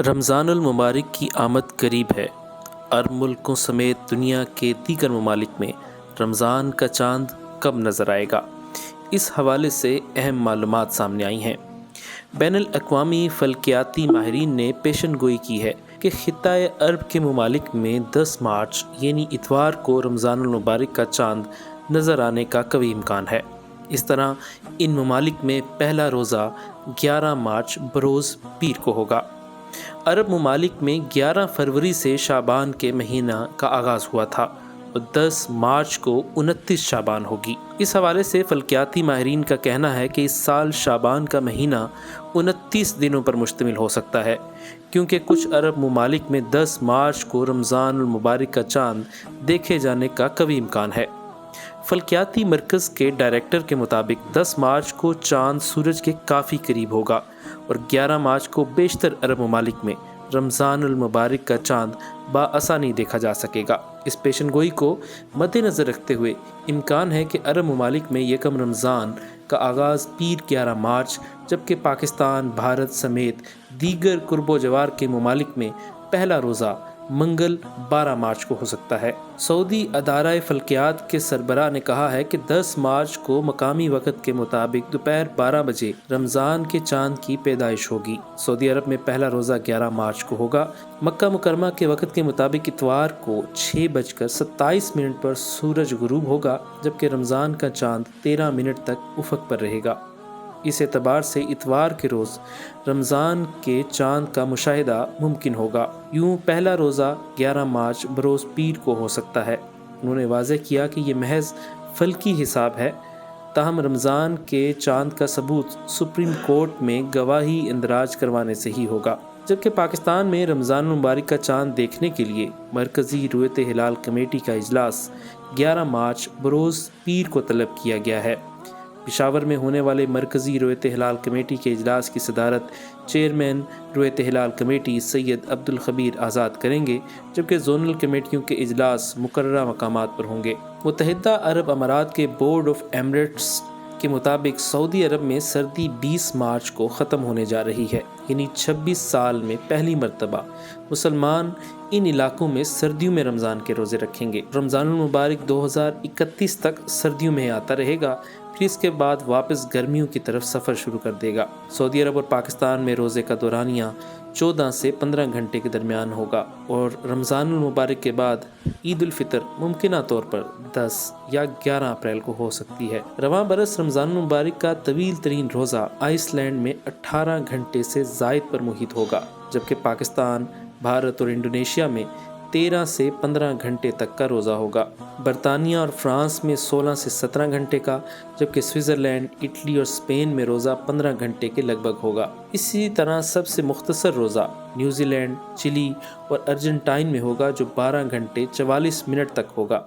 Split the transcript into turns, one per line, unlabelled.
رمضان المبارک کی آمد قریب ہے۔ عرب ملکوں سمیت دنیا کے دیگر ممالک میں رمضان کا چاند کب نظر آئے گا، اس حوالے سے اہم معلومات سامنے آئی ہیں۔ بین الاقوامی فلکیاتی ماہرین نے پیشن گوئی کی ہے کہ خطۂ عرب کے ممالک میں 10 مارچ یعنی اتوار کو رمضان المبارک کا چاند نظر آنے کا قوی امکان ہے۔ اس طرح ان ممالک میں پہلا روزہ 11 مارچ بروز پیر کو ہوگا۔ عرب ممالک میں 11 فروری سے شعبان کے مہینہ کا آغاز ہوا تھا اور 10 مارچ کو 29 شعبان ہوگی۔ اس حوالے سے فلکیاتی ماہرین کا کہنا ہے کہ اس سال شعبان کا مہینہ 29 دنوں پر مشتمل ہو سکتا ہے، کیونکہ کچھ عرب ممالک میں 10 مارچ کو رمضان المبارک کا چاند دیکھے جانے کا قوی امکان ہے۔ فلکیاتی مرکز کے ڈائریکٹر کے مطابق 10 مارچ کو چاند سورج کے کافی قریب ہوگا اور 11 مارچ کو بیشتر عرب ممالک میں رمضان المبارک کا چاند بآسانی دیکھا جا سکے گا۔ اس پیشن گوئی کو مد نظر رکھتے ہوئے امکان ہے کہ عرب ممالک میں یکم رمضان کا آغاز پیر 11 مارچ جبکہ پاکستان، بھارت سمیت دیگر قرب و جوار کے ممالک میں پہلا روزہ منگل 12 مارچ کو ہو سکتا ہے۔ سعودی ادارہ فلکیات کے سربراہ نے کہا ہے کہ 10 مارچ کو مقامی وقت کے مطابق دوپہر 12 بجے رمضان کے چاند کی پیدائش ہوگی۔ سعودی عرب میں پہلا روزہ 11 مارچ کو ہوگا۔ مکہ مکرمہ کے وقت کے مطابق اتوار کو 6:27 پر سورج غروب ہوگا جبکہ رمضان کا چاند 13 منٹ تک افق پر رہے گا۔ اس اعتبار سے اتوار کے روز رمضان کے چاند کا مشاہدہ ممکن ہوگا۔ یوں پہلا روزہ 11 مارچ بروز پیر کو ہو سکتا ہے۔ انہوں نے واضح کیا کہ یہ محض فلکی حساب ہے، تاہم رمضان کے چاند کا ثبوت سپریم کورٹ میں گواہی اندراج کروانے سے ہی ہوگا، جبکہ پاکستان میں رمضان المبارک کا چاند دیکھنے کے لیے مرکزی رؤیت ہلال کمیٹی کا اجلاس 11 مارچ بروز پیر کو طلب کیا گیا ہے۔ پشاور میں ہونے والے مرکزی رؤیت ہلال کمیٹی کے اجلاس کی صدارت چیئرمین رؤیت ہلال کمیٹی سید عبدالخبیر آزاد کریں گے، جبکہ زونل کمیٹیوں کے اجلاس مقررہ مقامات پر ہوں گے۔ متحدہ عرب امارات کے بورڈ آف ایمریٹس کے مطابق سعودی عرب میں سردی 20 مارچ کو ختم ہونے جا رہی ہے، یعنی 26 سال میں پہلی مرتبہ مسلمان ان علاقوں میں سردیوں میں رمضان کے روزے رکھیں گے۔ رمضان المبارک 2031 تک سردیوں میں آتا رہے گا، پھر اس کے بعد واپس گرمیوں کی طرف سفر شروع کر دے گا۔ سعودی عرب اور پاکستان میں روزے کا دورانیہ 14 سے 15 گھنٹے کے درمیان ہوگا اور رمضان المبارک کے بعد عید الفطر ممکنہ طور پر 10 یا 11 اپریل کو ہو سکتی ہے۔ رواں برس رمضان المبارک کا طویل ترین روزہ آئس لینڈ میں 18 گھنٹے سے زائد پر محیط ہوگا، جبکہ پاکستان، بھارت اور انڈونیشیا میں 13 سے 15 گھنٹے تک کا روزہ ہوگا۔ برطانیہ اور فرانس میں 16 سے 17 گھنٹے کا، جبکہ سوئٹزرلینڈ، اٹلی اور اسپین میں روزہ 15 گھنٹے کے لگ بھگ ہوگا۔ اسی طرح سب سے مختصر روزہ نیوزی لینڈ، چلی اور ارجنٹائن میں ہوگا جو 12 گھنٹے 44 منٹ تک ہوگا۔